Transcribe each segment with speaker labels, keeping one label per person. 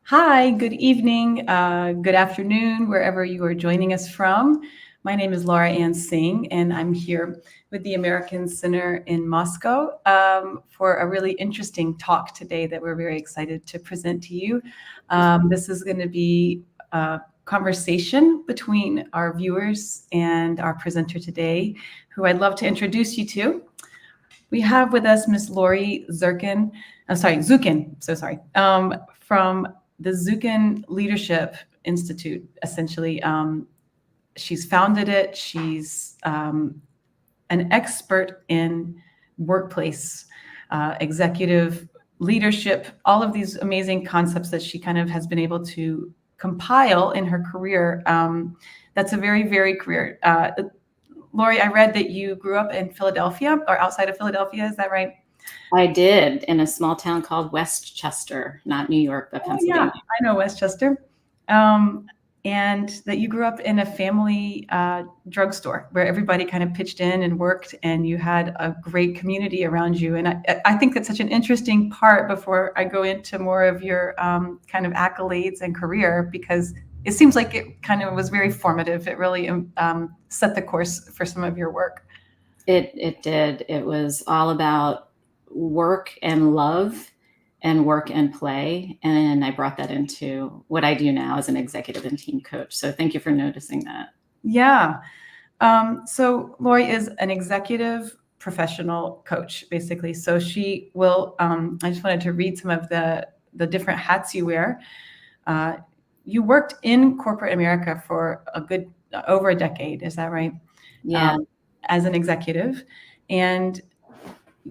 Speaker 1: Hi, good evening, good afternoon, wherever you are joining us from. My name is Laura Ann Singh, and I'm here with the American Center in Moscow for a really interesting talk today that we're very excited to present to you. This is going to be a conversation between our viewers and our presenter today, who I'd love to introduce you to. We have with us Miss Lori Zukin, from the Zukin Leadership Institute, essentially. She's founded it. She's an expert in workplace, executive leadership, all of these amazing concepts that she kind of has been able to compile in her career. That's a very, very career. Lori, I read that you grew up in Philadelphia or outside of Philadelphia. Is that right?
Speaker 2: I did, in a small town called Westchester, not New York, but Pennsylvania.
Speaker 1: Yeah, I know Westchester. And that you grew up in a family drugstore where everybody kind of pitched in and worked, and you had a great community around you. And I think that's such an interesting part before I go into more of your kind of accolades and career, because it seems like it kind of was very formative. It really set the course for some of your work.
Speaker 2: It did. It was all about work and love and work and play. And I brought that into what I do now as an executive and team coach. So thank you for noticing that.
Speaker 1: Yeah. So Lori is an executive professional coach, basically. So she will, I just wanted to read some of the different hats you wear. You worked in corporate America for over a decade. Is that right?
Speaker 2: Yeah.
Speaker 1: As an executive, and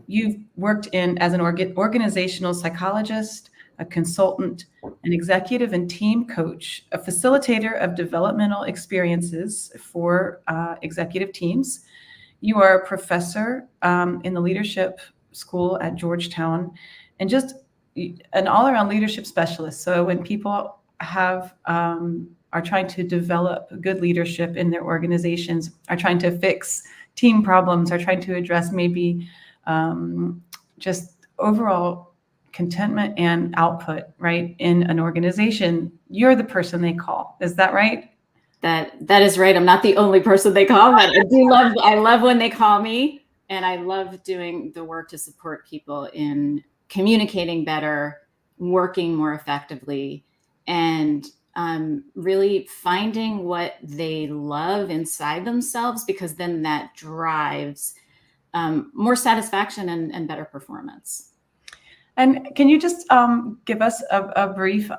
Speaker 1: you've worked as an organizational psychologist, a consultant, an executive and team coach, a facilitator of developmental experiences for executive teams. You are a professor in the leadership school at Georgetown, and just an all-around leadership specialist. So when people are trying to develop good leadership in their organizations, are trying to fix team problems, are trying to address maybe just overall contentment and output, right, in an organization, you're the person they call. Is that right?
Speaker 2: That is right. I'm not the only person they call, but I love when they call me, and I love doing the work to support people in communicating better, working more effectively, and really finding what they love inside themselves, because then that drives more satisfaction and better performance.
Speaker 1: And can you just give us a brief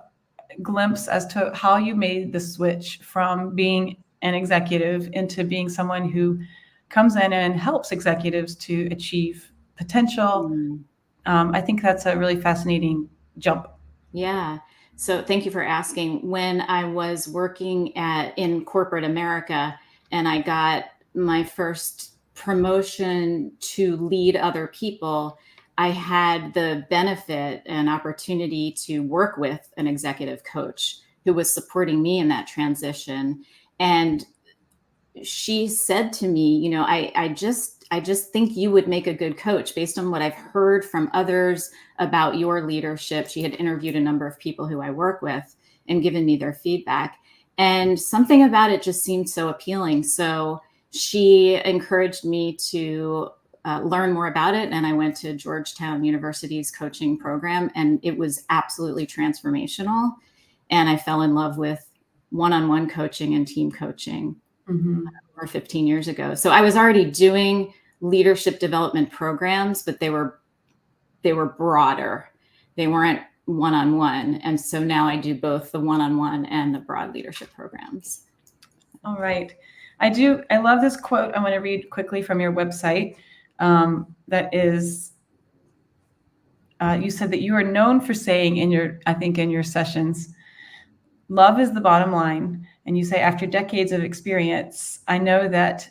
Speaker 1: glimpse as to how you made the switch from being an executive into being someone who comes in and helps executives to achieve potential? I think that's a really fascinating jump.
Speaker 2: Yeah. So thank you for asking. When I was working in corporate America, and I got my first promotion to lead other people, I had the benefit and opportunity to work with an executive coach who was supporting me in that transition. And she said to me, I just think you would make a good coach based on what I've heard from others about your leadership. She had interviewed a number of people who I work with and given me their feedback. And something about it just seemed so appealing. So she encouraged me to learn more about it. And I went to Georgetown University's coaching program, and it was absolutely transformational. And I fell in love with one-on-one coaching and team coaching over 15 years ago. So I was already doing leadership development programs, but they were broader. They weren't one-on-one. And so now I do both the one-on-one and the broad leadership programs.
Speaker 1: All right. I love this quote. I want to read quickly from your website. That is, you said that you are known for saying in your sessions, love is the bottom line. And you say, after decades of experience, I know that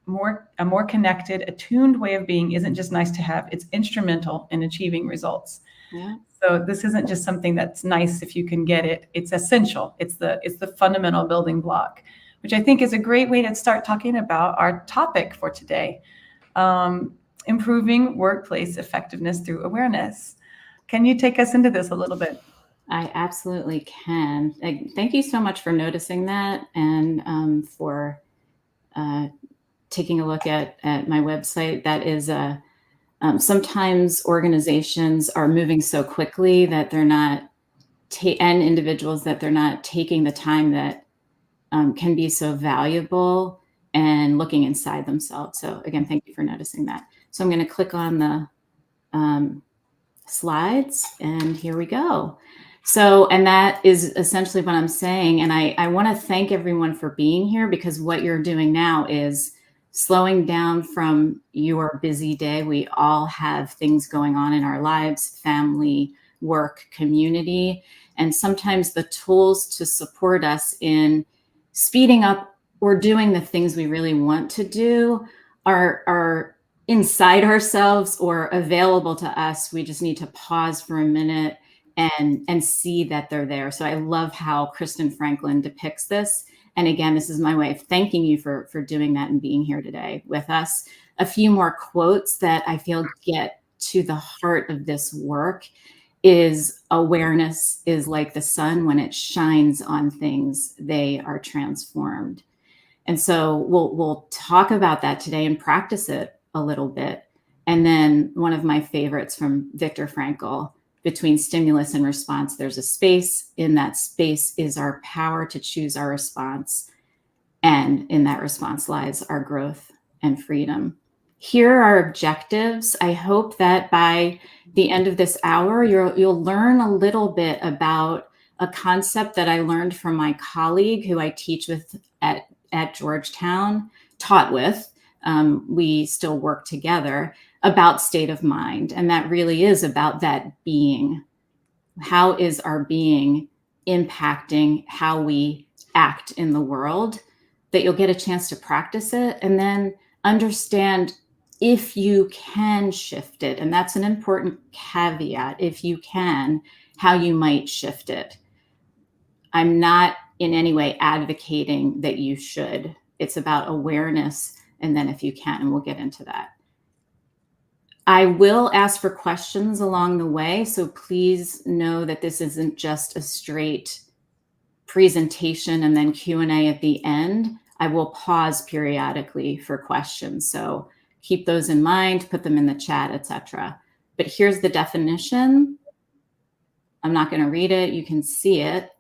Speaker 1: a more connected, attuned way of being isn't just nice to have, it's instrumental in achieving results.
Speaker 2: Yeah.
Speaker 1: So this isn't just something that's nice if you can get it, it's essential. It's the fundamental building block, which I think is a great way to start talking about our topic for today. Improving workplace effectiveness through awareness. Can you take us into this a little bit?
Speaker 2: I absolutely can. Thank you so much for noticing that, and for taking a look at my website. That is sometimes organizations are moving so quickly that they're not, and individuals, that they're not taking the time that can be so valuable and looking inside themselves. So again, thank you for noticing that. So I'm going to click on the slides, and here we go. So, and that is essentially what I'm saying. And I want to thank everyone for being here, because what you're doing now is slowing down from your busy day. We all have things going on in our lives, family, work, community, and sometimes the tools to support us in speeding up or doing the things we really want to do are inside ourselves or available to us. We just need to pause for a minute and see that they're there. So I love how Kristen Franklin depicts this. And again, this is my way of thanking you for doing that and being here today with us. A few more quotes that I feel get to the heart of this work is: awareness is like the sun. When it shines on things, they are transformed. And so we'll talk about that today and practice it a little bit. And then one of my favorites from Viktor Frankl: between stimulus and response, there's a space. In that space is our power to choose our response. And in that response lies our growth and freedom. Here are our objectives. I hope that by the end of this hour, you'll learn a little bit about a concept that I learned from my colleague who I teach with at Georgetown, taught with. We still work together, about state of mind. And that really is about that being. How is our being impacting how we act in the world? That you'll get a chance to practice it and then understand if you can shift it. And that's an important caveat. If you can, how you might shift it. I'm not in any way advocating that you should. It's about awareness, and then if you can, and we'll get into that. I will ask for questions along the way, so please know that this isn't just a straight presentation and then Q&A at the end. I will pause periodically for questions, so keep those in mind, put them in the chat, etc. But here's the definition. I'm not going to read it. You can see it.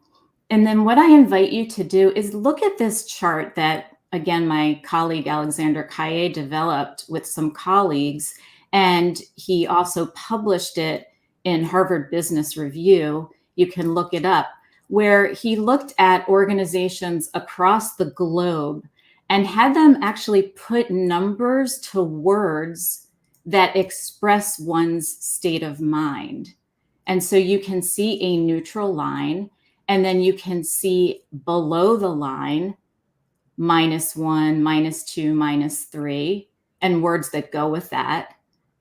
Speaker 2: And then what I invite you to do is look at this chart that, again, my colleague Alexander Kaye developed with some colleagues, and he also published it in Harvard Business Review. You can look it up, where he looked at organizations across the globe and had them actually put numbers to words that express one's state of mind. And so you can see a neutral line, and then you can see below the line -1, -2, -3, and words that go with that.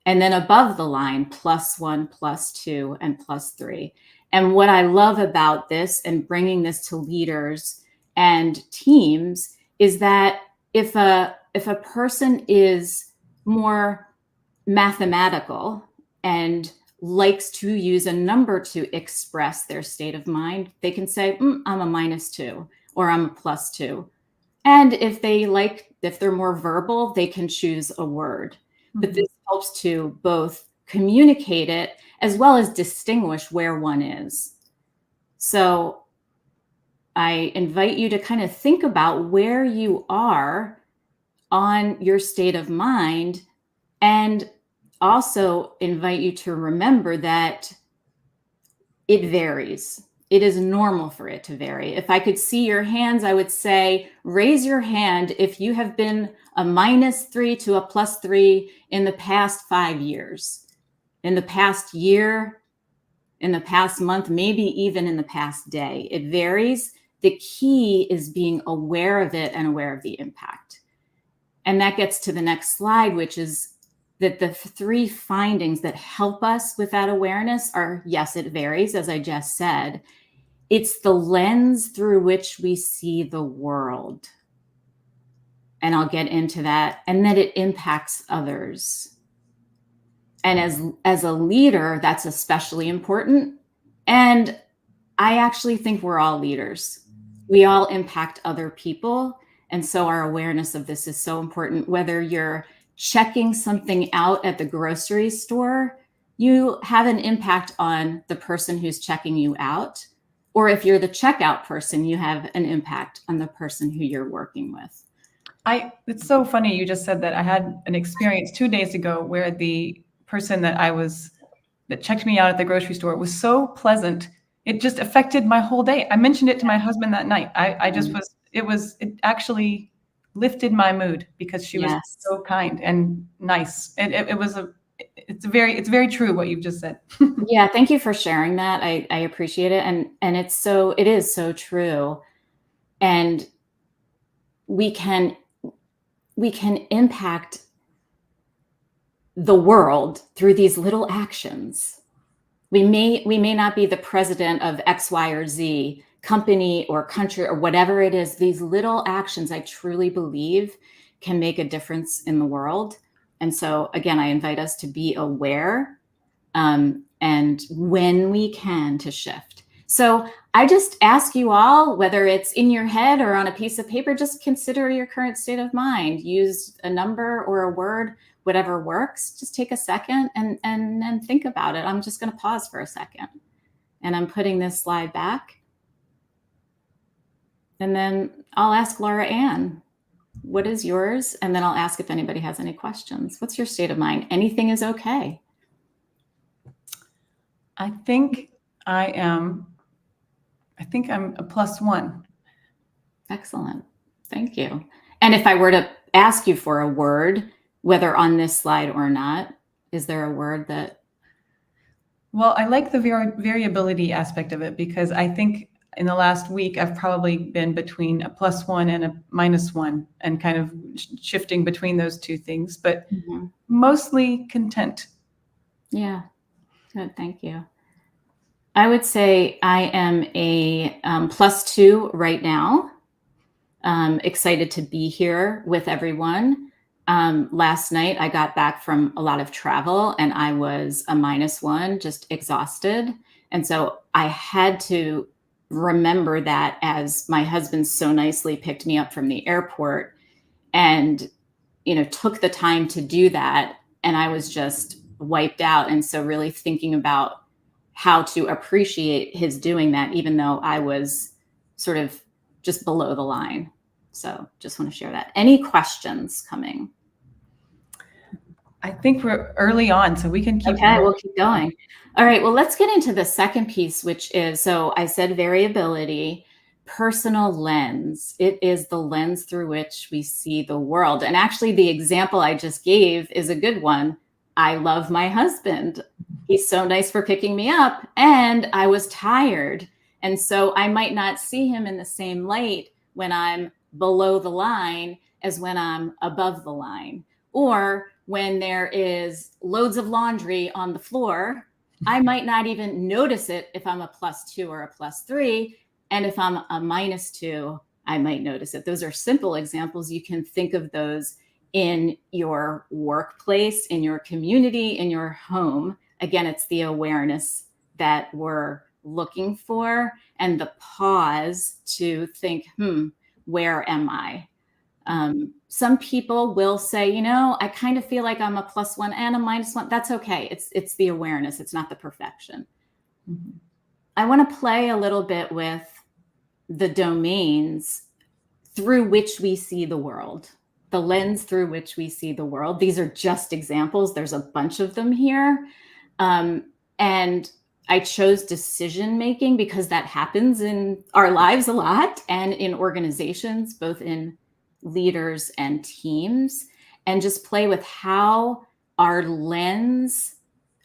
Speaker 2: And then above the line, +1, +2, and +3. And what I love about this and bringing this to leaders and teams is that if a person is more mathematical and likes to use a number to express their state of mind, they can say, I'm a -2 or I'm a +2. And if they're more verbal, they can choose a word. But this helps to both communicate it as well as distinguish where one is. So I invite you to kind of think about where you are on your state of mind, and also invite you to remember that it varies. It is normal for it to vary. If I could see your hands, I would say, raise your hand if you have been a -3 to a +3 in the past 5 years, in the past year, in the past month, maybe even in the past day. It varies. The key is being aware of it and aware of the impact. And that gets to the next slide, which is that the 3 findings that help us with that awareness are, yes, it varies, as I just said. It's the lens through which we see the world. And I'll get into that. And that it impacts others. And as a leader, that's especially important. And I actually think we're all leaders. We all impact other people. And so our awareness of this is so important. Whether you're checking something out at the grocery store, you have an impact on the person who's checking you out. Or if you're the checkout person, you have an impact on the person who you're working with.
Speaker 1: It's so funny you just said that. I had an experience 2 days ago where the person that checked me out at the grocery store was so pleasant. It just affected my whole day. I mentioned it to my husband that night. I just it actually lifted my mood because she was
Speaker 2: Yes.
Speaker 1: so kind and nice. It's very true what you've just said.
Speaker 2: Yeah, thank you for sharing that. I appreciate it. And it is so true. And we can impact the world through these little actions. We may not be the president of X, Y, or Z company or country or whatever it is. These little actions, I truly believe, can make a difference in the world. And so again, I invite us to be aware, and when we can, to shift. So I just ask you all, whether it's in your head or on a piece of paper, just consider your current state of mind. Use a number or a word, whatever works. Just take a second and think about it. I'm just going to pause for a second. And I'm putting this slide back. And then I'll ask Laura Ann, what is yours? And then I'll ask if anybody has any questions. What's your state of mind? Anything is okay.
Speaker 1: I think I'm a +1.
Speaker 2: Excellent. Thank you. And if I were to ask you for a word, whether on this slide or not, is there a word that?
Speaker 1: Well, I like the variability aspect of it because I think in the last week, I've probably been between a +1 and a -1 and kind of shifting between those two things, but mostly content.
Speaker 2: Yeah, good. Thank you. I would say I am a +2 right now. Excited to be here with everyone. Last night, I got back from a lot of travel and I was a -1, just exhausted. And so I had to remember that as my husband so nicely picked me up from the airport and, took the time to do that. And I was just wiped out. And so really thinking about how to appreciate his doing that, even though I was sort of just below the line. So just want to share that. Any questions coming?
Speaker 1: I think we're early on, so we can keep
Speaker 2: Okay, we'll keep going. All right, well, let's get into the second piece, which is, so I said variability, personal lens. It is the lens through which we see the world. And actually, the example I just gave is a good one. I love my husband. He's so nice for picking me up, and I was tired. And so I might not see him in the same light when I'm below the line as when I'm above the line. Or when there is loads of laundry on the floor, I might not even notice it if I'm a +2 or a +3. And if I'm a -2, I might notice it. Those are simple examples. You can think of those in your workplace, in your community, in your home. Again, it's the awareness that we're looking for and the pause to think, where am I? Some people will say, I kind of feel like I'm a +1 and a -1. That's okay. It's the awareness. It's not the perfection. I want to play a little bit with the domains through which we see the world, the lens through which we see the world. These are just examples. There's a bunch of them here. And I chose decision-making because that happens in our lives a lot and in organizations, both in leaders and teams, and just play with how our lens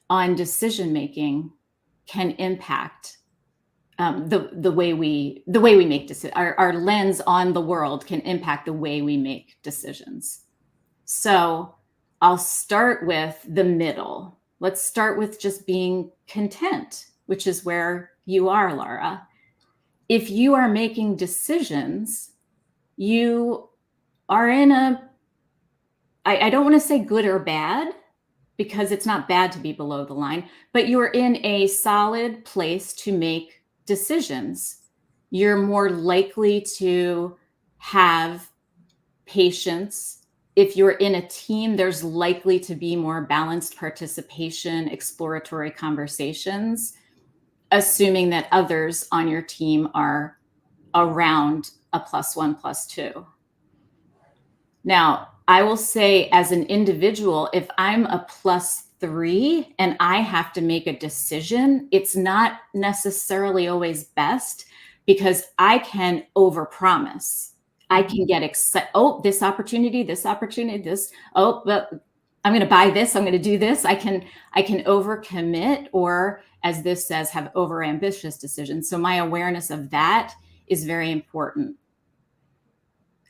Speaker 2: on decision-making can impact the way we make decisions. Our lens on the world can impact the way we make decisions. So I'll start with the middle. Let's start with just being content, which is where you are, Laura. If you are making decisions, you are in I don't want to say good or bad, because it's not bad to be below the line, but you're in a solid place to make decisions, you're more likely to have patience. If you're in a team, there's likely to be more balanced participation, exploratory conversations, assuming that others on your team are around a +1, +2. Now, I will say as an individual, if I'm a +3 and I have to make a decision, it's not necessarily always best because I can overpromise. I can get excited. Oh, this opportunity, this, oh, but I'm going to buy this. I'm going to do this. I can overcommit, or as this says, have overambitious decisions. So my awareness of that is very important.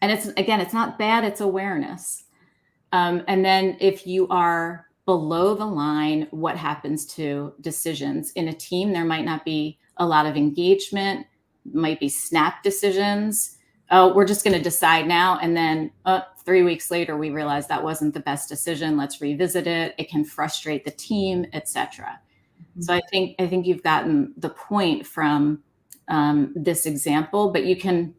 Speaker 2: And it's not bad, it's awareness. And then if you are below the line, what happens to decisions? In a team, there might not be a lot of engagement, might be snap decisions. Oh, we're just going to decide now. And then 3 weeks later, we realize that wasn't the best decision. Let's revisit it. It can frustrate the team, etc. Mm-hmm. So I think you've gotten the point from this example, but you can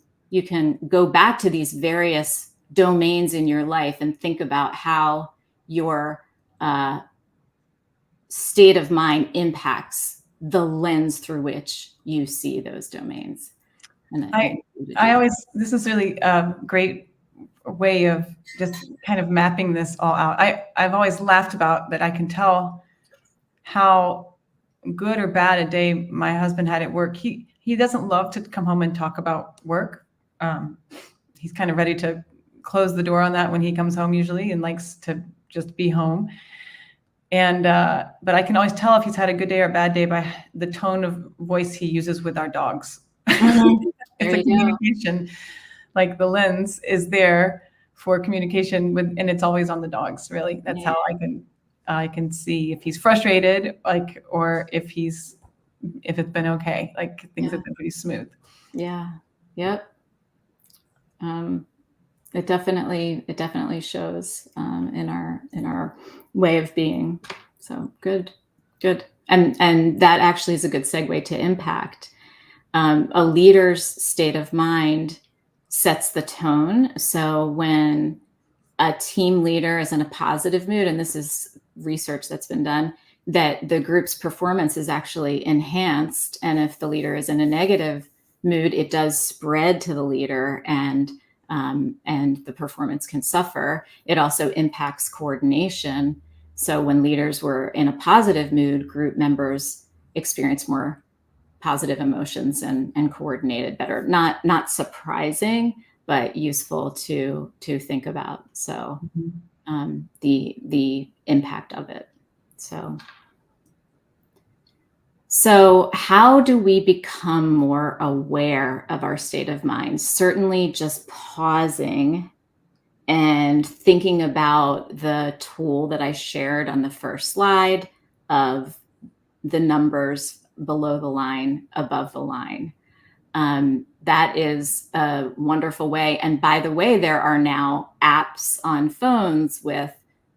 Speaker 2: go back to these various domains in your life and think about how your state of mind impacts the lens through which you see those domains. And
Speaker 1: this is really a great way of just kind of mapping this all out. I've always laughed about that. I can tell how good or bad a day my husband had at work. He doesn't love to come home and talk about work. He's kind of ready to close the door on that when he comes home usually, and likes to just be home. And but I can always tell if he's had a good day or a bad day by the tone of voice he uses with our dogs. Mm-hmm. It's a communication, like the lens is there for communication with, and it's always on the dogs. Really, that's how I can see if he's frustrated, like, or if it's been okay, like things have been pretty smooth.
Speaker 2: Yeah. Yep. It definitely shows in our way of being. So good. And that actually is a good segue to impact. A leader's state of mind sets the tone. So when a team leader is in a positive mood, and this is research that's been done, that the group's performance is actually enhanced. And if the leader is in a negative mood, it does spread to the leader, and the performance can suffer. It also impacts coordination. So when leaders were in a positive mood, group members experience more positive emotions and coordinated better. Not surprising, but useful to think about. So the impact of it. So how do we become more aware of our state of mind? Certainly just pausing and thinking about the tool that I shared on the first slide of the numbers below the line, above the line. That is a wonderful way. And by the way, there are now apps on phones with,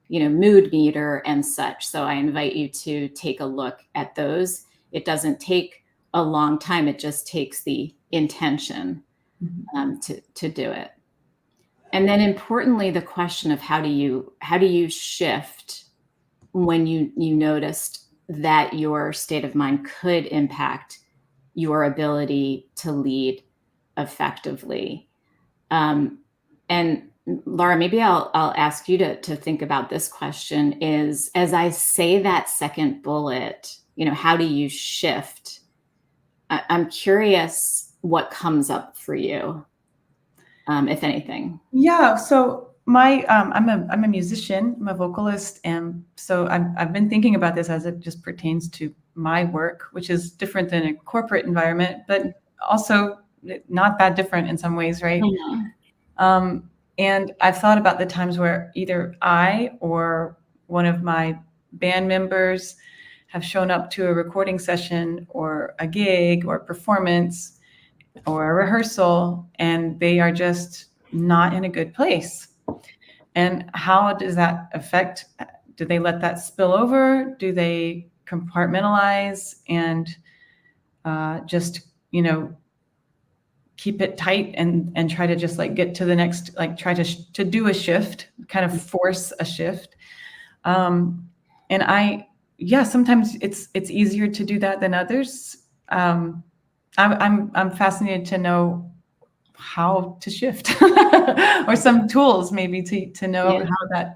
Speaker 2: mood meter and such. So I invite you to take a look at those. It doesn't take a long time. It just takes the intention to do it. And then importantly, the question of how do you shift when you noticed that your state of mind could impact your ability to lead effectively. And Laura, maybe I'll ask you to think about this question is, as I say that second bullet, how do you shift? I'm curious what comes up for you, if anything.
Speaker 1: Yeah. So I'm a musician, I'm a vocalist. And so I've been thinking about this as it just pertains to my work, which is different than a corporate environment, but also not that different in some ways, right? Mm-hmm. And I've thought about the times where either I or one of my band members have shown up to a recording session or a gig or a performance or a rehearsal, and they are just not in a good place. And how does that affect? Do they let that spill over? Do they compartmentalize and just keep it tight and try to just like get to the next, like try to do a shift, kind of force a shift. And sometimes it's easier to do that than others. I'm fascinated to know how to shift or some tools maybe to know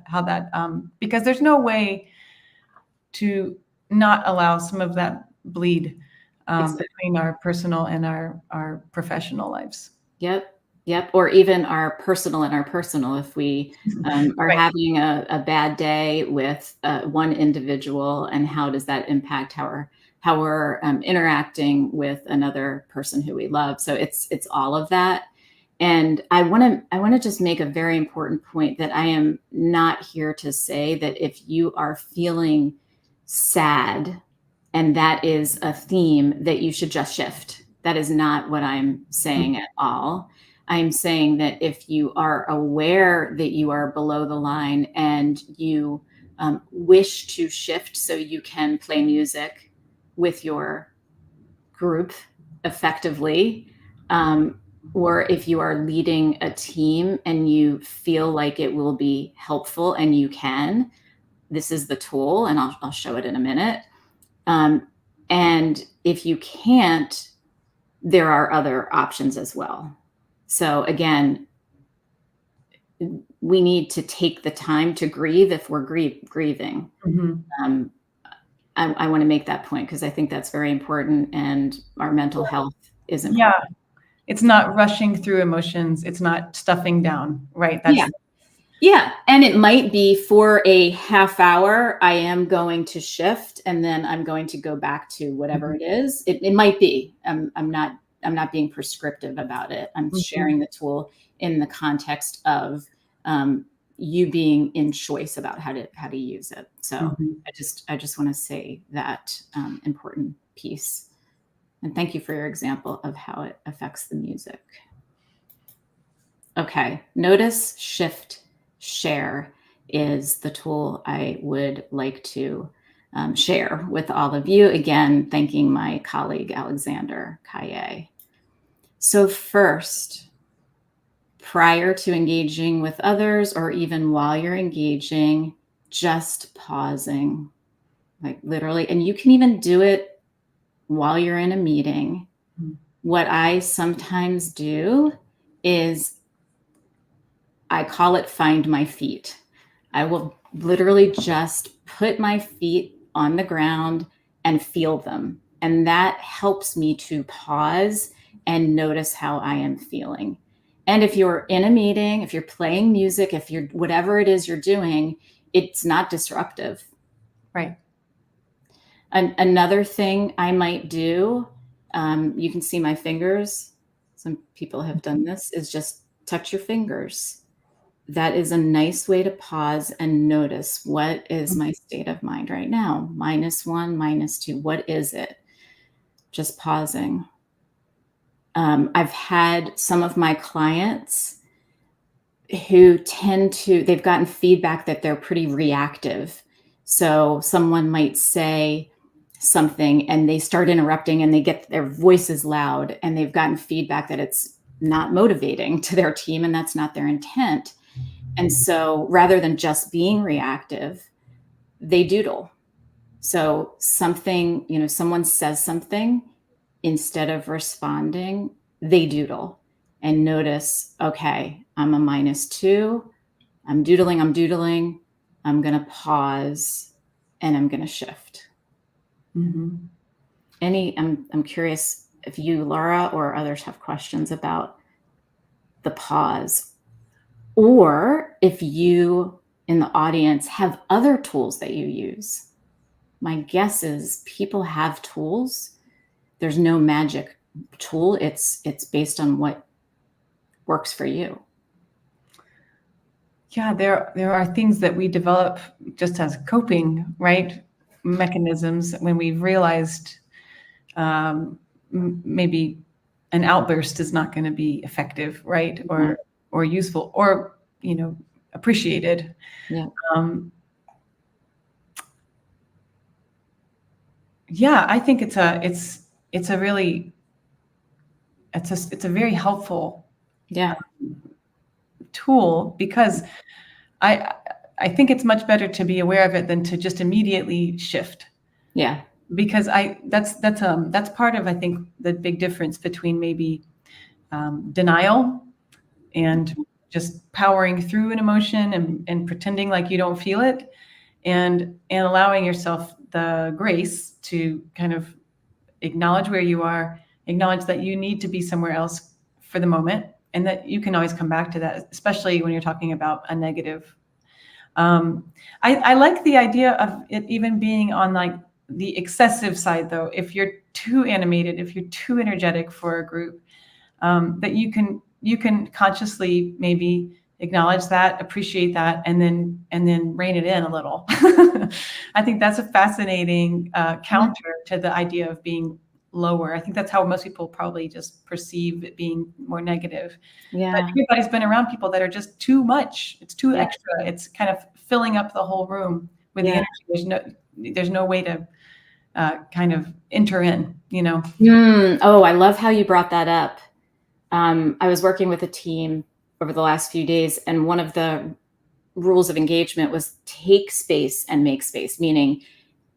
Speaker 1: how that because there's no way to not allow some of that bleed between our personal and our professional lives.
Speaker 2: Yep. Or even our personal and our personal. If we are having a bad day with one individual, and how does that impact how we're interacting with another person who we love? So it's all of that. And I want to just make a very important point that I am not here to say that if you are feeling sad and that is a theme, that you should just shift. That is not what I'm saying at all. I'm saying that if you are aware that you are below the line and you wish to shift so you can play music with your group effectively, or if you are leading a team and you feel like it will be helpful and you can, this is the tool, and I'll show it in a minute. And if you can't, there are other options as well. So again, we need to take the time to grieve if we're grieving.
Speaker 1: Mm-hmm.
Speaker 2: I want to make that point because I think that's very important, and our mental health is important.
Speaker 1: Yeah, it's not rushing through emotions. It's not stuffing down, right?
Speaker 2: Yeah. And it might be for a half hour, I am going to shift and then I'm going to go back to whatever it is. It might be. I'm not being prescriptive about it. I'm sharing the tool in the context of you being in choice about how to use it. So I just want to say that important piece. And thank you for your example of how it affects the music. Okay, notice, shift, share is the tool I would like to share with all of you. Again, thanking my colleague, Alexander Kaye. So first, prior to engaging with others, or even while you're engaging, just pausing, like literally, and you can even do it while you're in a meeting. What I sometimes do is I call it find my feet. I will literally just put my feet on the ground and feel them. And that helps me to pause and notice how I am feeling. And if you're in a meeting, if you're playing music, if you're whatever it is you're doing, it's not disruptive.
Speaker 1: Right.
Speaker 2: Another thing I might do, you can see my fingers. Some people have done this, is just touch your fingers. That is a nice way to pause and notice, what is my state of mind right now? -1, -2, what is it? Just pausing. I've had some of my clients who they've gotten feedback that they're pretty reactive. So someone might say something and they start interrupting and they get their voices loud, and they've gotten feedback that it's not motivating to their team and that's not their intent. And so rather than just being reactive, they doodle. So something, someone says something, instead of responding, they doodle and notice, okay, I'm a -2. I'm doodling. I'm going to pause and I'm going to shift. I'm curious if you, Laura, or others have questions about the pause, or if you in the audience have other tools that you use. My guess is people have tools. There's no magic tool. It's based on what works for you.
Speaker 1: Yeah, there are things that we develop just as coping, right, mechanisms when we've realized maybe an outburst is not going to be effective, right, or useful, or appreciated.
Speaker 2: Yeah.
Speaker 1: Yeah, I think it's a really it's a very helpful
Speaker 2: Yeah.
Speaker 1: tool, because I think it's much better to be aware of it than to just immediately shift.
Speaker 2: Yeah.
Speaker 1: Because that's part of, I think, the big difference between maybe denial and just powering through an emotion and pretending like you don't feel it, and allowing yourself the grace to kind of acknowledge where you are, acknowledge that you need to be somewhere else for the moment, and that you can always come back to that, especially when you're talking about a negative. I like the idea of it even being on like the excessive side, though. If you're too animated, if you're too energetic for a group, that you can consciously maybe acknowledge that, appreciate that, and then rein it in a little. I think that's a fascinating counter to the idea of being lower. I think that's how most people probably just perceive it being more negative. But
Speaker 2: Yeah.
Speaker 1: everybody's been around people that are just too much. It's too
Speaker 2: Yeah.
Speaker 1: extra. It's kind of filling up the whole room with the
Speaker 2: Yeah.
Speaker 1: energy. There's no way to kind of enter in,
Speaker 2: Oh, I love how you brought that up. I was working with a team over the last few days, and one of the rules of engagement was take space and make space, meaning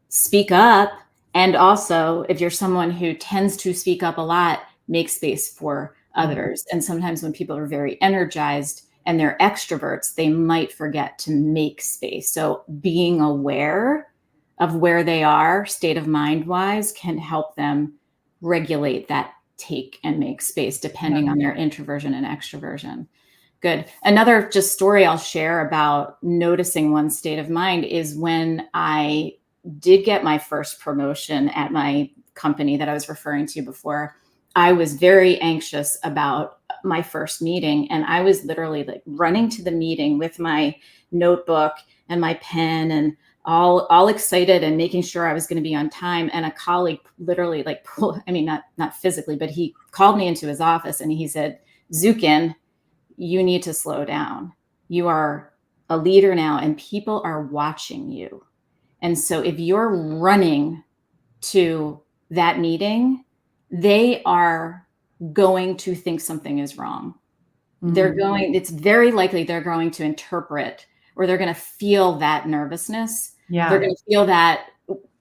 Speaker 2: speak up. And also, if you're someone who tends to speak up a lot, make space for others. And sometimes when people are very energized and they're extroverts, they might forget to make space. So being aware of where they are, state of mind wise, can help them regulate that take and make space depending on their introversion and extroversion. Good. Another just story I'll share about noticing one's state of mind is when I did get my first promotion at my company that I was referring to before. I was very anxious about my first meeting, and I was literally like running to the meeting with my notebook and my pen and all excited and making sure I was going to be on time. And a colleague literally not physically, but he called me into his office and he said, "Zukin, you need to slow down. You are a leader now and people are watching you. And so if you're running to that meeting, they are going to think something is wrong. It's very likely they're going to interpret, or they're going to feel that nervousness.
Speaker 1: Yeah.
Speaker 2: They're going to feel that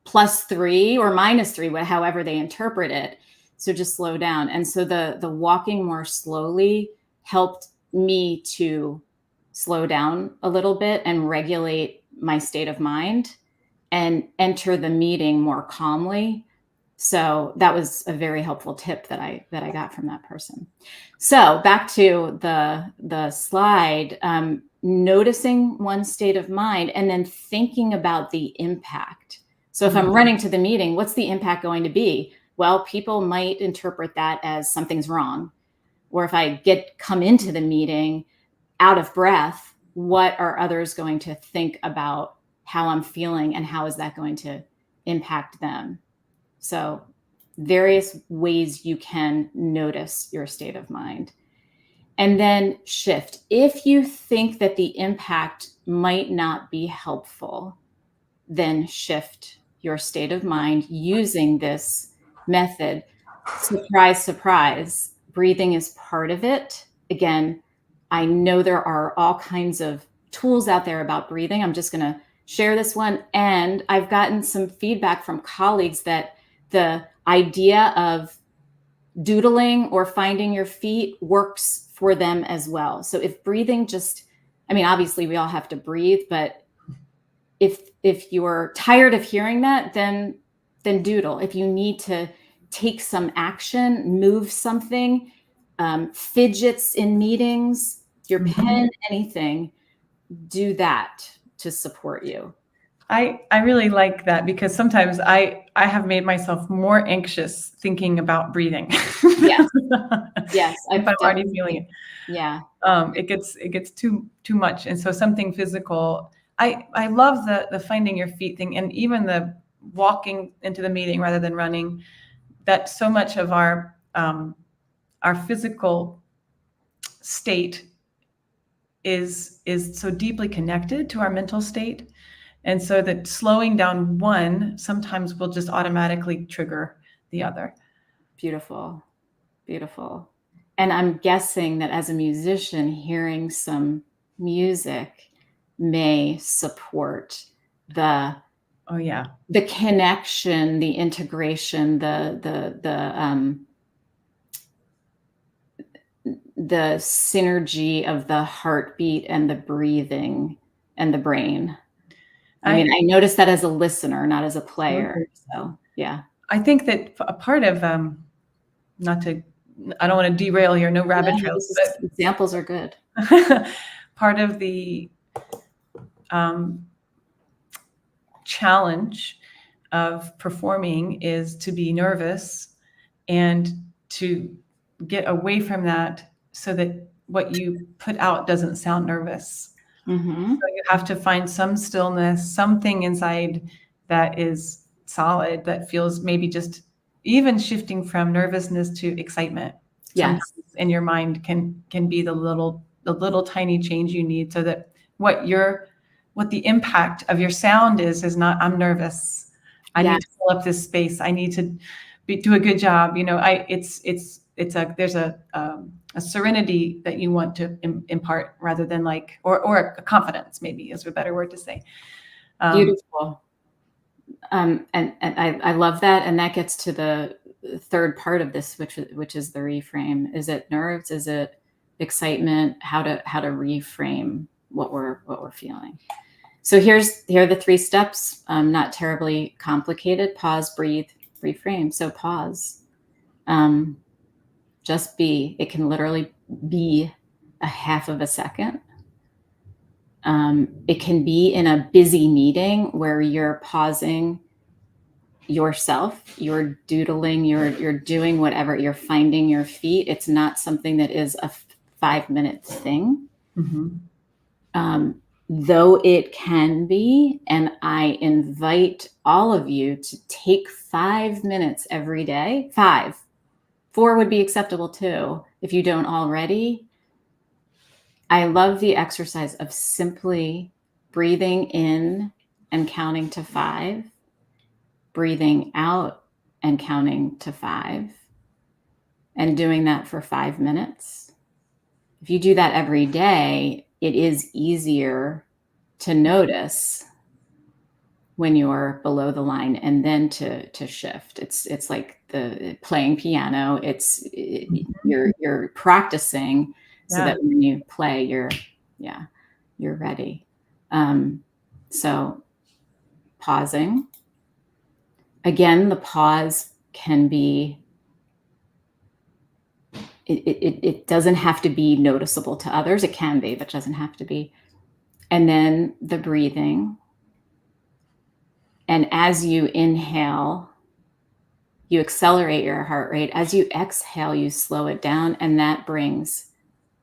Speaker 2: +3 or -3, however they interpret it. So just slow down." And so the walking more slowly helped me to slow down a little bit and regulate my state of mind and enter the meeting more calmly. So that was a very helpful tip that I got from that person. So back to the slide, noticing one's state of mind and then thinking about the impact. So if I'm running to the meeting, what's the impact going to be? Well, people might interpret that as something's wrong. Or if I come into the meeting out of breath, what are others going to think about how I'm feeling and how is that going to impact them? So various ways you can notice your state of mind. And then shift. If you think that the impact might not be helpful, then shift your state of mind using this method. Surprise, surprise. Breathing is part of it. Again, I know there are all kinds of tools out there about breathing. I'm just going to share this one. And I've gotten some feedback from colleagues that the idea of doodling or finding your feet works for them as well. So if breathing obviously we all have to breathe, but if you're tired of hearing that, then doodle. If you need to take some action, move something, fidgets in meetings, your pen, anything, do that to support you.
Speaker 1: I really like that, because sometimes I have made myself more anxious thinking about breathing.
Speaker 2: Yes. Yes.
Speaker 1: If I'm already feeling it.
Speaker 2: Yeah.
Speaker 1: It gets too much. And so something physical. I love the finding your feet thing, and even the walking into the meeting rather than running. That so much of our physical state is so deeply connected to our mental state. And so that slowing down one sometimes will just automatically trigger the other.
Speaker 2: Beautiful. Beautiful. And I'm guessing that as a musician, hearing some music may support the
Speaker 1: Oh yeah.
Speaker 2: the connection, the integration, the synergy of the heartbeat and the breathing and the brain. I mean, I noticed that as a listener, not as a player. So yeah.
Speaker 1: I think that a part of I don't want to derail here, no rabbit
Speaker 2: Yeah,
Speaker 1: trails,
Speaker 2: examples are good.
Speaker 1: but part of the challenge of performing is to be nervous and to get away from that so that what you put out doesn't sound nervous.
Speaker 2: Mm-hmm.
Speaker 1: So you have to find some stillness, something inside that is solid, that feels maybe just even shifting from nervousness to excitement.
Speaker 2: Yes.
Speaker 1: Sometimes in your mind can be the little tiny change you need so that what the impact of your sound is not, I'm nervous. I need to fill up this space. I need to do a good job. There's a serenity that you want to impart rather than or a confidence, maybe is a better word to say.
Speaker 2: Beautiful. And I love that. And that gets to the third part of this, which is the reframe. Is it nerves? Is it excitement? How to reframe what we're feeling. So here are the 3 steps. Not terribly complicated. Pause, breathe, reframe. So pause. Just be. It can literally be a half of a second. It can be in a busy meeting where you're pausing yourself, you're doodling, you're doing whatever, you're finding your feet. It's not something that is a 5-minute thing.
Speaker 1: Mm-hmm.
Speaker 2: Though it can be, and I invite all of you to take 5 minutes every day. 5. 4 would be acceptable too, if you don't already. I love the exercise of simply breathing in and counting to 5, breathing out and counting to 5, and doing that for 5 minutes. If you do that every day, it is easier to notice when you're below the line and then to shift. It's like the playing piano. You're practicing so that when you play, you're ready. So pausing. Again, the pause can be, it doesn't have to be noticeable to others. It can be, but it doesn't have to be. And then the breathing. And as you inhale, you accelerate your heart rate. As you exhale, you slow it down. And that brings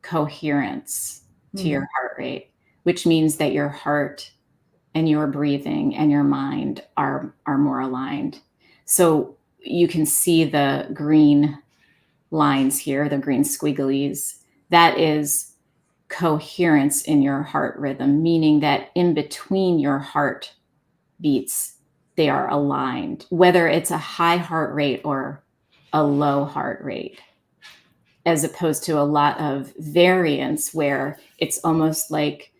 Speaker 2: coherence to your heart rate, which means that your heart and your breathing and your mind are more aligned. So you can see the green lines here, the green squigglies. That is coherence in your heart rhythm, meaning that in between your heart beats, they are aligned, whether it's a high heart rate or a low heart rate, as opposed to a lot of variance where it's almost like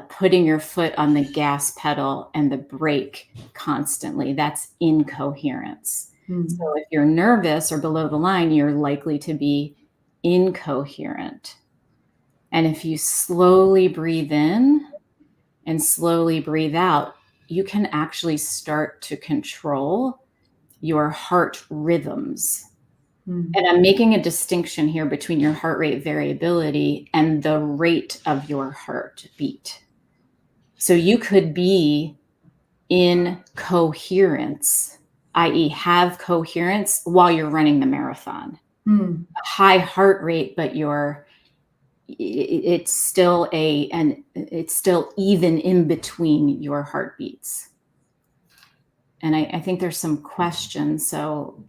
Speaker 2: putting your foot on the gas pedal and the brake constantly. That's incoherence. So if you're nervous or below the line, you're likely to be incoherent. And if you slowly breathe in and slowly breathe out, you can actually start to control your heart rhythms. And I'm making a distinction here between your heart rate variability and the rate of your heartbeat. So you could be in coherence, i.e. have coherence while you're running the marathon. A high heart rate, but it's still even in between your heartbeats. And I think there's some questions. So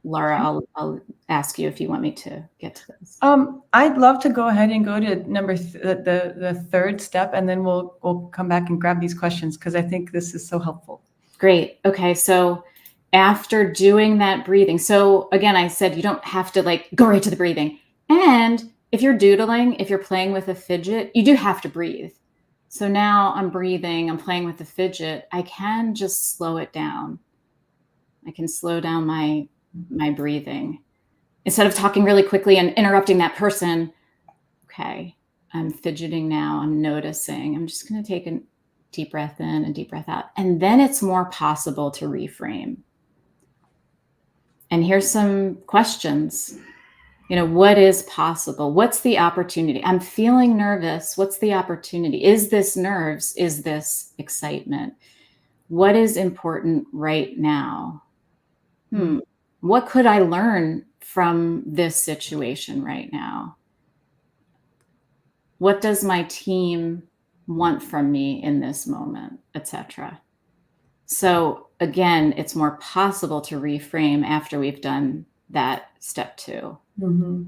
Speaker 2: Laura, I'll ask you if you want me to get to this.
Speaker 1: I'd love to go ahead and go to the third step, and then we'll come back and grab these questions because I think this is so helpful.
Speaker 2: Great. Okay. So after doing that breathing, so again, I said you don't have to like go right to the breathing. And if you're doodling, if you're playing with a fidget, you do have to breathe. So now I'm breathing, I'm playing with the fidget. I can just slow it down. I can slow down my breathing. Instead of talking really quickly and interrupting that person, okay, I'm fidgeting now, I'm noticing. I'm just going to take a deep breath in and deep breath out. And then it's more possible to reframe. And here's some questions. What is possible? What's the opportunity? I'm feeling nervous. What's the opportunity? Is this nerves? Is this excitement? What is important right now? What could I learn from this situation right now? What does my team want from me in this moment, etc.? So again, it's more possible to reframe after we've done that step 2.
Speaker 1: Mm-hmm.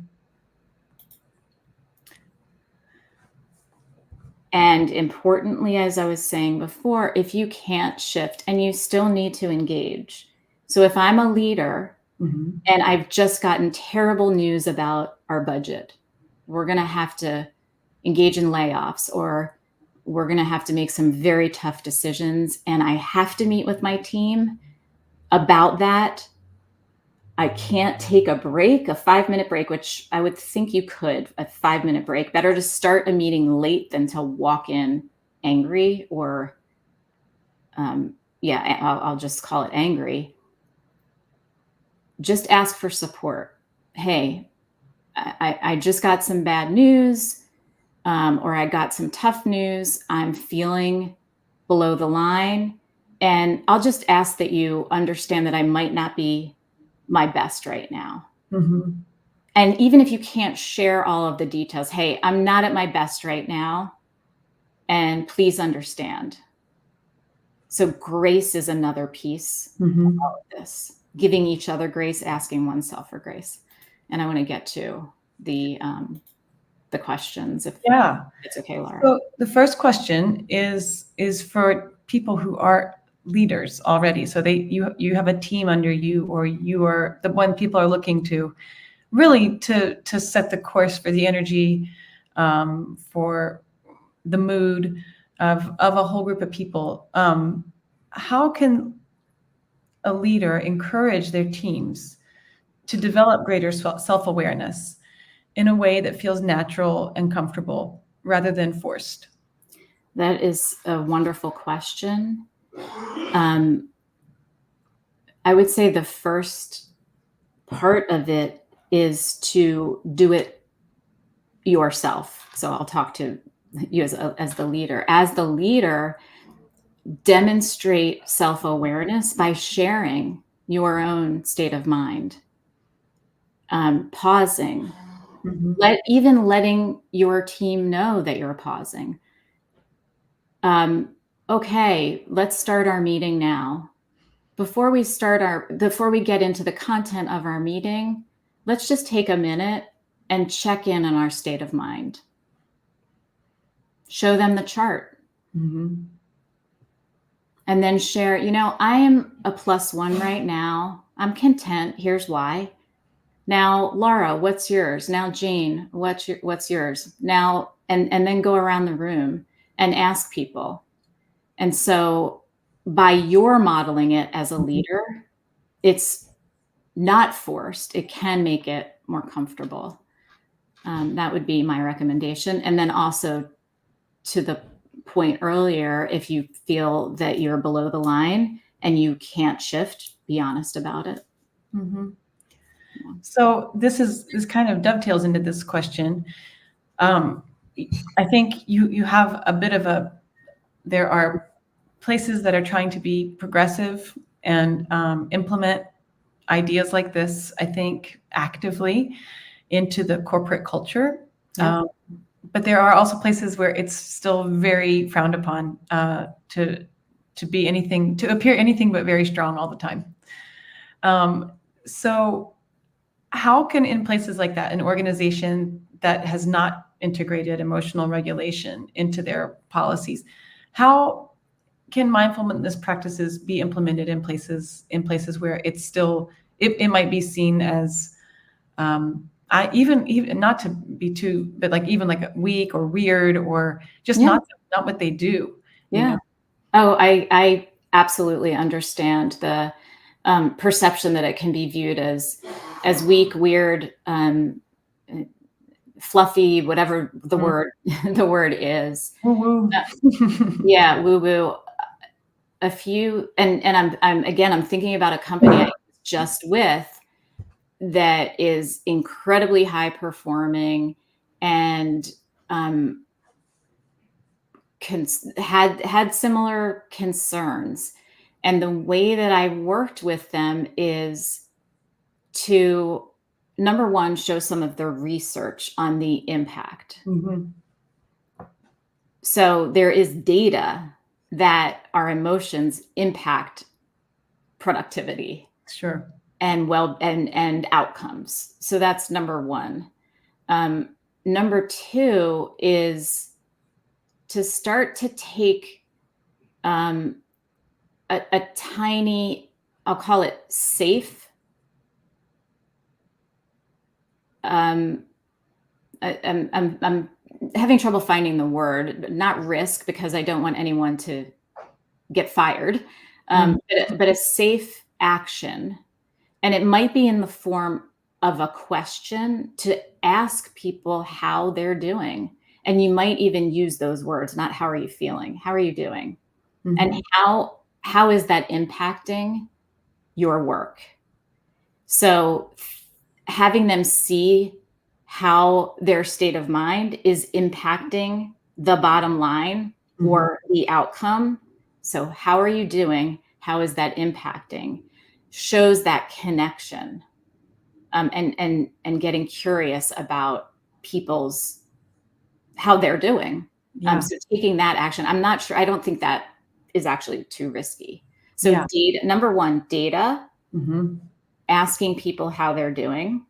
Speaker 2: And importantly, as I was saying before, if you can't shift and you still need to engage. So if I'm a leader
Speaker 1: Mm-hmm.
Speaker 2: and I've just gotten terrible news about our budget, we're going to have to engage in layoffs, or we're going to have to make some very tough decisions. And I have to meet with my team about that. I can't take a break, a 5-minute break, which I would think you could, a 5-minute break. Better to start a meeting late than to walk in angry, or I'll just call it angry. Just ask for support. Hey, I just got some bad news, or I got some tough news. I'm feeling below the line. And I'll just ask that you understand that I might not be my best right now.
Speaker 1: Mm-hmm.
Speaker 2: And even if you can't share all of the details, hey, I'm not at my best right now, and please understand. So grace is another piece
Speaker 1: Mm-hmm.
Speaker 2: of all of this, giving each other grace, asking oneself for grace. And I want to get to the questions, if it's okay, Laura.
Speaker 1: So the first question is for people who are leaders already. So you have a team under you, or you are the one people are looking to really to set the course for the energy, for the mood of a whole group of people. How can a leader encourage their teams to develop greater self-awareness in a way that feels natural and comfortable rather than forced?
Speaker 2: That is a wonderful question. I would say the first part of it is to do it yourself. So I'll talk to you as the leader. As the leader, demonstrate self-awareness by sharing your own state of mind, pausing,
Speaker 1: Mm-hmm.
Speaker 2: letting your team know that you're pausing. Okay, let's start our meeting now. Before we get into the content of our meeting, let's just take a minute and check in on our state of mind. Show them the chart.
Speaker 1: Mm-hmm.
Speaker 2: And then share, I am a +1 right now. I'm content. Here's why. Now, Laura, what's yours? Now, Jane, what's yours? Now, and then go around the room and ask people. And so by your modeling it as a leader, it's not forced. It can make it more comfortable. That would be my recommendation. And then also, to the point earlier, if you feel that you're below the line and you can't shift, be honest about it.
Speaker 1: Mm-hmm. So this kind of dovetails into this question. I think you have a bit of there are places that are trying to be progressive and implement ideas like this, I think, actively into the corporate culture.
Speaker 2: Yeah.
Speaker 1: But there are also places where it's still very frowned upon to appear anything but very strong all the time. So how can, in places like that, an organization that has not integrated emotional regulation into their policies, how mindfulness practices be implemented in places where it's still, it might be seen as, I even not to be too, but like even like weak or weird or just
Speaker 2: Yeah.
Speaker 1: not what they do. You
Speaker 2: Yeah.
Speaker 1: know?
Speaker 2: Oh, I absolutely understand the perception that it can be viewed as weak, weird, fluffy, whatever the word the word is.
Speaker 1: Woo
Speaker 2: Yeah, woo woo. A few, and I'm thinking about a company I was just with that is incredibly high performing and had similar concerns. And the way that I worked with them is to, number one, show some of the research on the impact.
Speaker 1: Mhm.
Speaker 2: So there is data that our emotions impact productivity
Speaker 1: Sure.
Speaker 2: and and outcomes. So that's number one. Number two is to start to take a tiny, I'll call it safe. I'm having trouble finding the word, not risk, because I don't want anyone to get fired, but a safe action. And it might be in the form of a question to ask people how they're doing. And you might even use those words, not how are you feeling? How are you doing? And how is that impacting your work? So having them see how their state of mind is impacting the bottom line or the outcome. So how are you doing? How is that impacting? Shows that connection, and getting curious about people's how they're doing.
Speaker 1: Yeah.
Speaker 2: So taking that action, I'm not sure. I don't think that is actually too risky. So
Speaker 1: Yeah.
Speaker 2: data, number one, data,
Speaker 1: Mhm.
Speaker 2: asking people how they're doing,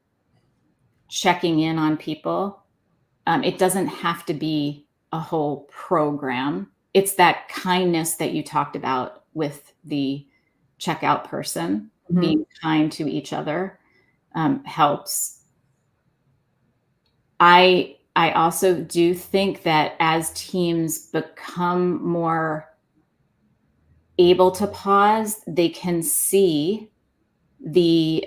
Speaker 2: checking in on people. It doesn't have to be a whole program. It's that kindness that you talked about with the checkout person. Being kind to each other helps. I also do think that as teams become more able to pause, they can see the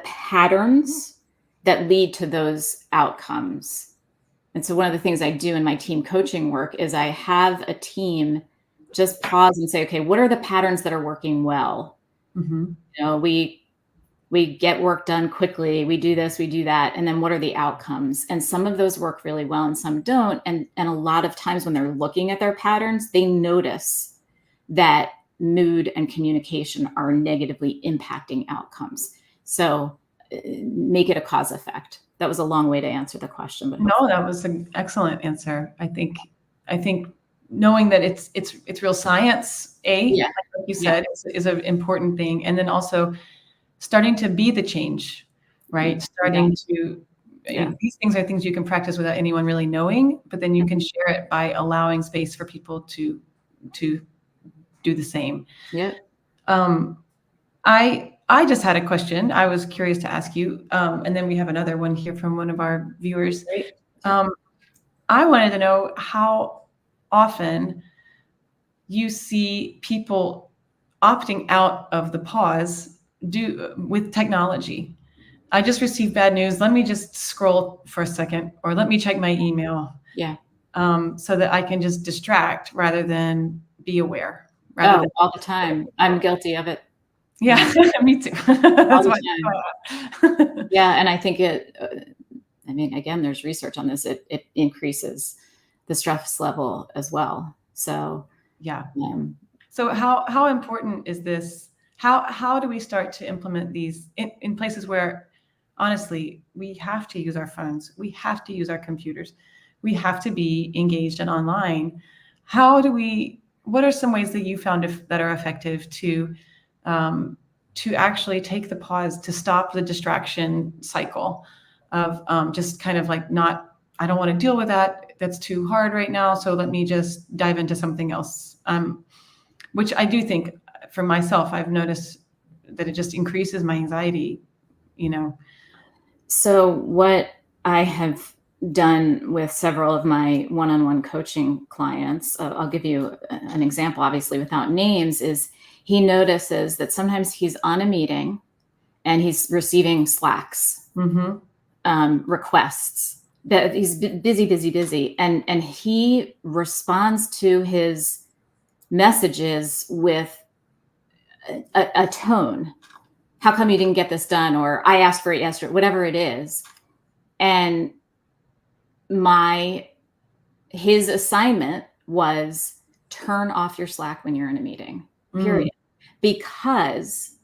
Speaker 2: patterns that lead to those outcomes. And so one of the things I do in my team coaching work is I have a team just pause and say, okay, what are the patterns that are working well? You know, we get work done quickly, we do this, we do that, and then what are the outcomes? And some of those work really well and some don't. And a lot of times when they're looking at their patterns, they notice that mood and communication are negatively impacting outcomes. So make it a cause effect. That was a long way to answer the question. But
Speaker 1: No, that was an excellent answer. I think knowing that it's real science,
Speaker 2: Yeah.
Speaker 1: like you said, is an important thing. And then also starting to be the change, right? Starting to, these things are things you can practice without anyone really knowing, but then you can share it by allowing space for people to do the same.
Speaker 2: Yeah.
Speaker 1: I just had a question I was curious to ask you, and then we have another one here from one of our viewers.
Speaker 2: Great.
Speaker 1: I wanted to know how often you see people opting out of the pause with technology. I just received bad news. Let me just scroll for a second, or let me check my email.
Speaker 2: Yeah.
Speaker 1: So that I can just distract rather than be aware.
Speaker 2: All the time. I'm guilty of it.
Speaker 1: Yeah, me too.
Speaker 2: All
Speaker 1: That's
Speaker 2: the
Speaker 1: why.
Speaker 2: Yeah, and I think I mean, again, there's research on this. It increases the stress level as well. So
Speaker 1: Yeah. So how important is this? How do we start to implement these in places where, honestly, we have to use our phones, we have to use our computers, we have to be engaged and online? What are some ways that you found that are effective to actually take the pause, to stop the distraction cycle of just kind of like I don't want to deal with that. that's too hard right now, so let me just dive into something else. Which I do think for myself, I've noticed that it just increases my anxiety,
Speaker 2: So what I have done with several of my one-on-one coaching clients, I'll give you an example, obviously without names, is he notices that sometimes he's on a meeting and he's receiving Slacks, requests, that he's busy. And he responds to his messages with a tone. How come you didn't get this done? Or I asked for it yesterday, whatever it is. And his assignment was turn off your Slack when you're in a meeting, period. Because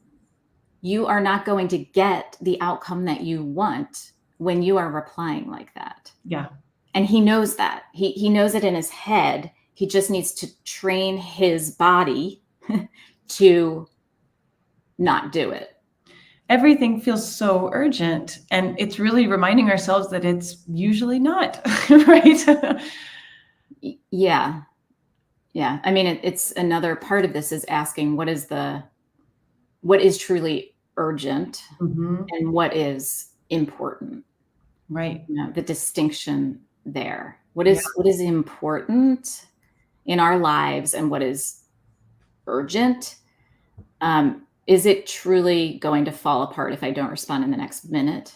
Speaker 2: you are not going to get the outcome that you want when you are replying like that.
Speaker 1: Yeah.
Speaker 2: And he knows that. He knows it in his head. He just needs to train his body to not do it.
Speaker 1: Everything feels so urgent, and it's really reminding ourselves that it's usually not, right?
Speaker 2: Yeah. I mean, it's another part of this is asking what is truly urgent and what is important.
Speaker 1: Right.
Speaker 2: The distinction there. What is important in our lives and what is urgent? Is it truly going to fall apart if I don't respond in the next minute?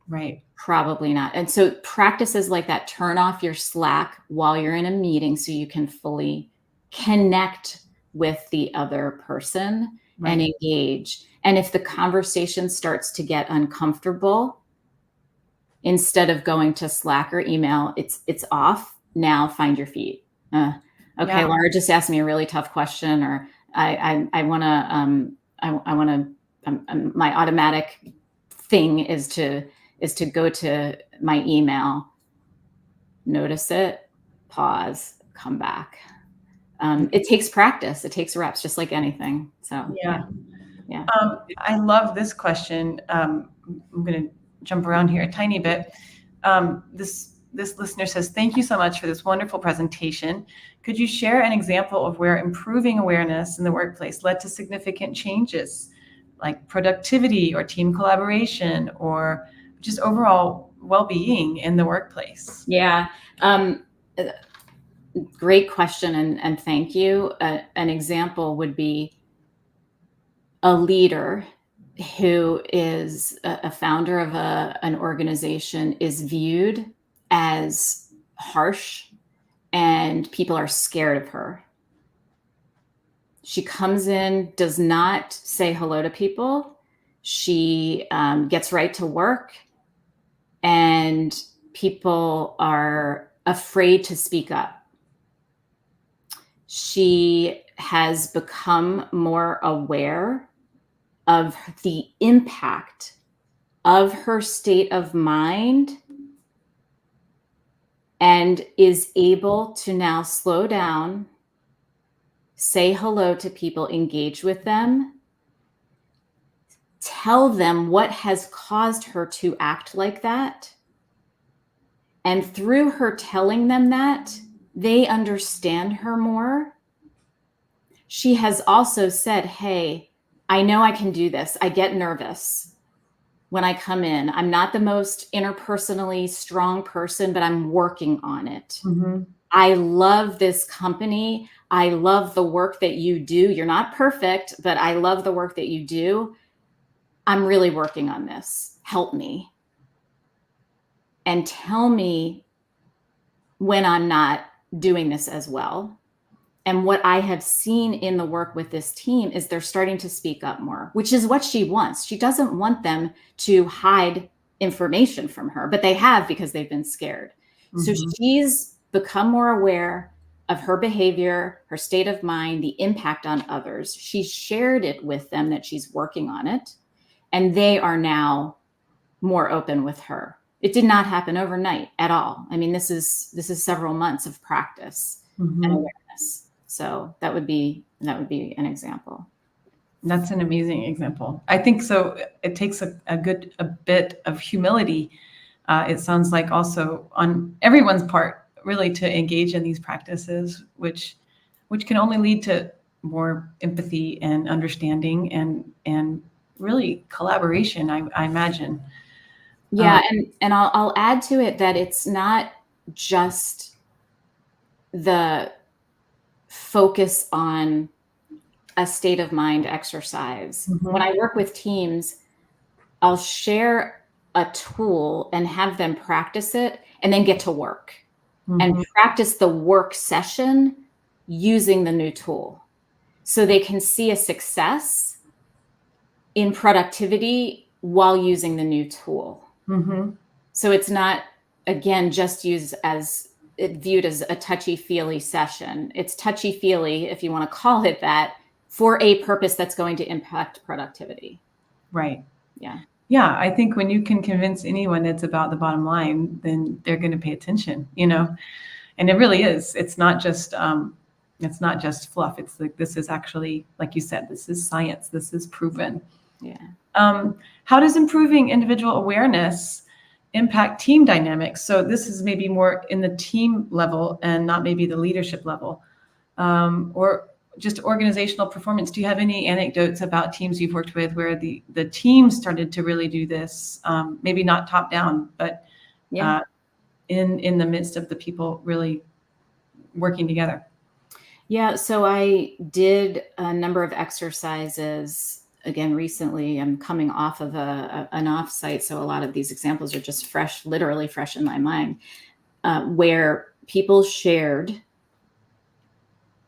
Speaker 1: Right.
Speaker 2: Probably not. And so practices like that, turn off your Slack while you're in a meeting so you can fully connect with the other person and engage. And if the conversation starts to get uncomfortable, instead of going to Slack or email, it's off. Now find your feet. Laura just asked me a really tough question, or I want to, my automatic thing is to go to my email, notice it, pause, come back. It takes practice. It takes reps, just like anything. So yeah.
Speaker 1: I love this question. I'm going to jump around here a tiny bit. This listener says, thank you so much for this wonderful presentation. Could you share an example of where improving awareness in the workplace led to significant changes, like productivity or team collaboration or just overall well-being in the workplace?
Speaker 2: Yeah. Great question. And thank you. An example would be a leader who is a founder of an organization is viewed as harsh and people are scared of her. She comes in, does not say hello to people. She gets right to work, and people are afraid to speak up. She has become more aware of the impact of her state of mind and is able to now slow down, say hello to people, engage with them, tell them what has caused her to act like that. And through her telling them that, they understand her more. She has also said, hey, I know I can do this. I get nervous when I come in. I'm not the most interpersonally strong person, but I'm working on it. I love this company. I love the work that you do. You're not perfect, but I love the work that you do. I'm really working on this. Help me. And tell me when I'm not doing this as well. And what I have seen in the work with this team is they're starting to speak up more, which is what she wants. She doesn't want them to hide information from her, but they have because they've been scared. So she's become more aware of her behavior, her state of mind, the impact on others. She's shared it with them that she's working on it, and they are now more open with her. It did not happen overnight at all. I mean, this is several months of practice and awareness. So that would be an example.
Speaker 1: That's an amazing example. I think so. It takes a bit of humility. It sounds like also on everyone's part really to engage in these practices, which can only lead to more empathy and understanding and really collaboration, I imagine.
Speaker 2: Yeah, and I'll add to it that it's not just the focus on a state of mind exercise. When I work with teams, I'll share a tool and have them practice it and then get to work and practice the work session using the new tool. So they can see a success in productivity while using the new tool. So it's not, again, just viewed as a touchy-feely session. It's touchy-feely, if you want to call it that, for a purpose that's going to impact productivity.
Speaker 1: Right.
Speaker 2: Yeah.
Speaker 1: Yeah, I think when you can convince anyone it's about the bottom line, then they're going to pay attention, and it really is. It's not just fluff. It's like, this is actually, like you said, this is science. This is proven.
Speaker 2: Yeah.
Speaker 1: How does improving individual awareness impact team dynamics? So this is maybe more in the team level and not maybe the leadership level, or just organizational performance. Do you have any anecdotes about teams you've worked with where the team started to really do this? Maybe not top down, but in the midst of the people really working together.
Speaker 2: Yeah, so I did a number of exercises. Again, recently, I'm coming off of an offsite, so a lot of these examples are just fresh, literally fresh in my mind, where people shared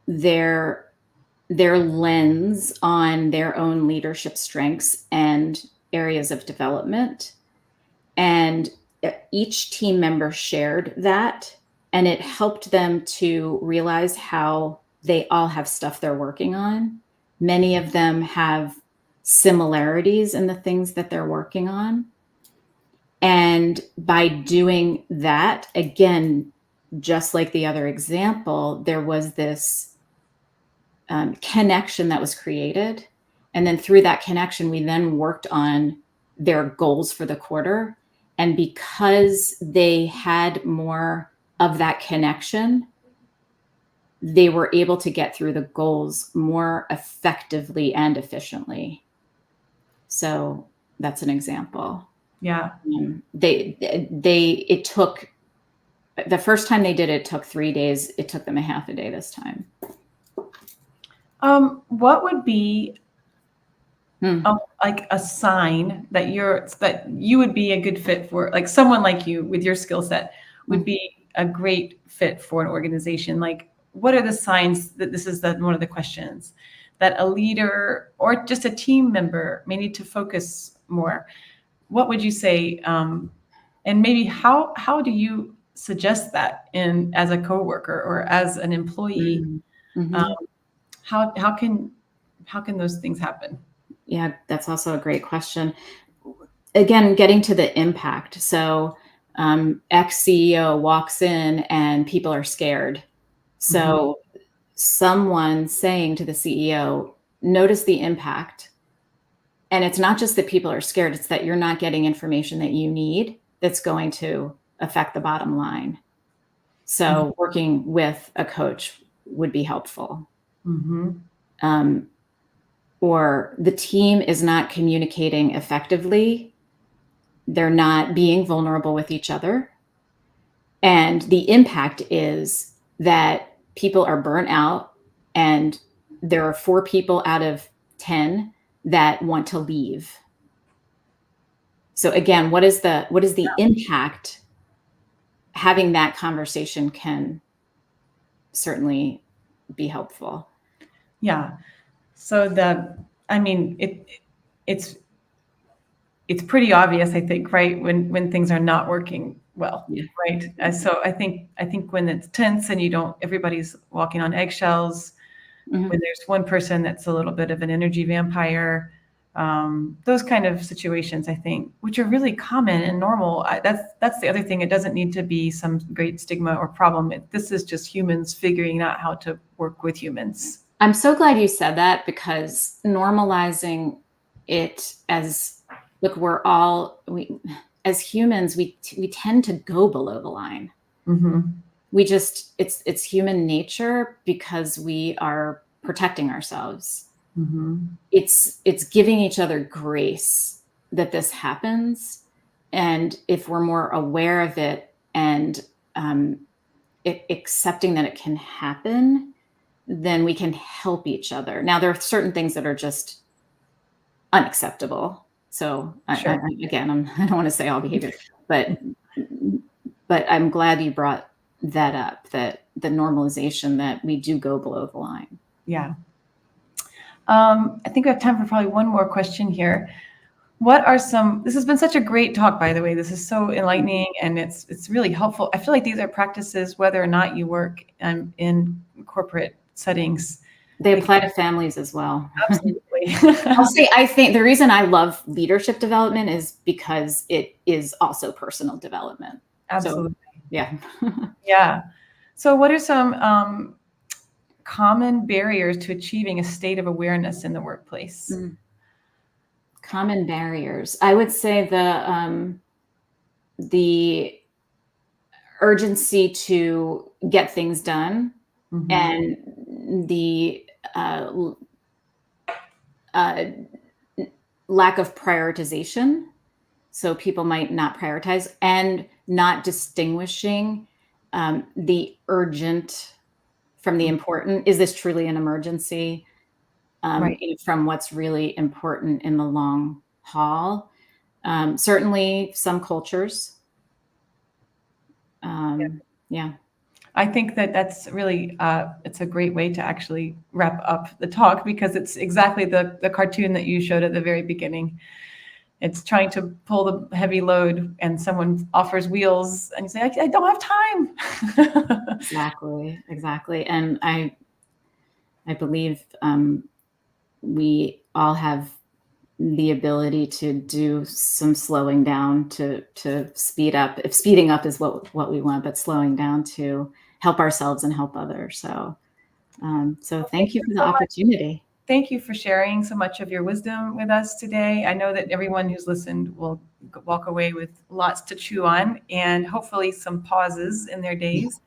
Speaker 2: their lens on their own leadership strengths and areas of development. And each team member shared that, and it helped them to realize how they all have stuff they're working on. Many of them have similarities in the things that they're working on. And by doing that, again, just like the other example, there was this connection that was created. And then through that connection, we then worked on their goals for the quarter. And because they had more of that connection, they were able to get through the goals more effectively and efficiently. So that's an example.
Speaker 1: Yeah.
Speaker 2: It took, the first time they did it, took 3 days. It took them a half a day this time.
Speaker 1: What would be like a sign that you would be a good fit for, like someone like you with your skill set would be a great fit for an organization? Like, what are the signs that this is one of the questions that a leader or just a team member may need to focus more? What would you say? And maybe how do you suggest that as a coworker or as an employee? How can those things happen?
Speaker 2: Yeah, that's also a great question. Again, getting to the impact. So ex-CEO walks in and people are scared. So someone saying to the CEO, notice the impact. And it's not just that people are scared, it's that you're not getting information that you need that's going to affect the bottom line. So working with a coach would be helpful. Or the team is not communicating effectively. They're not being vulnerable with each other. And the impact is that people are burnt out, and there are 4 people out of 10 that want to leave. So again, what is the impact? Having that conversation can certainly be helpful.
Speaker 1: Yeah. So it's pretty obvious, I think, right? When things are not working well, right? So I think when it's tense and everybody's walking on eggshells, when there's one person that's a little bit of an energy vampire, those kind of situations, I think, which are really common and normal. That's the other thing. It doesn't need to be some great stigma or problem. This is just humans figuring out how to work with humans.
Speaker 2: I'm so glad you said that, because normalizing it as, look, as humans, we tend to go below the line. it's human nature because we are protecting ourselves.
Speaker 1: Mm-hmm.
Speaker 2: It's giving each other grace that this happens. And if we're more aware of it and accepting that it can happen, then we can help each other. Now, there are certain things that are just unacceptable. So
Speaker 1: Sure.
Speaker 2: I don't want to say all behavior, but I'm glad you brought that up, that the normalization that we do go below the line.
Speaker 1: Yeah. I think we have time for probably one more question here. What are this has been such a great talk, by the way. This is so enlightening and it's really helpful. I feel like these are practices, whether or not you work in corporate settings.
Speaker 2: They apply to families as well.
Speaker 1: Absolutely.
Speaker 2: I'll say, I think the reason I love leadership development is because it is also personal development.
Speaker 1: Absolutely.
Speaker 2: So, yeah.
Speaker 1: Yeah. So what are some common barriers to achieving a state of awareness in the workplace?
Speaker 2: Common barriers. I would say the urgency to get things done,
Speaker 1: Mm-hmm.
Speaker 2: and the lack of prioritization. So people might not prioritize and not distinguishing the urgent from the important. Is this truly an emergency?
Speaker 1: Right.
Speaker 2: From what's really important in the long haul. Certainly some cultures. Yeah.
Speaker 1: I think that's really, it's a great way to actually wrap up the talk, because it's exactly the cartoon that you showed at the very beginning. It's trying to pull the heavy load and someone offers wheels and you say, I don't have time.
Speaker 2: Exactly. And I believe we all have the ability to do some slowing down to speed up. If speeding up is what we want, but slowing down to help ourselves and help others. So thank you for the opportunity.
Speaker 1: Thank you for sharing so much of your wisdom with us today. I know that everyone who's listened will walk away with lots to chew on and hopefully some pauses in their days,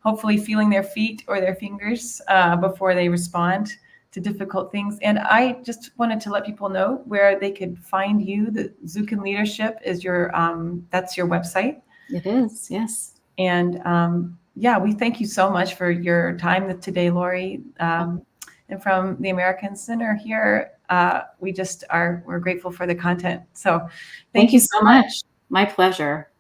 Speaker 1: hopefully feeling their feet or their fingers before they respond to difficult things. And I just wanted to let people know where they could find you. The Zukin Leadership is that's your website.
Speaker 2: It is, yes.
Speaker 1: And we thank you so much for your time today, Lori. And from the American Center here, we're grateful for the content. So
Speaker 2: thank you so much. My pleasure.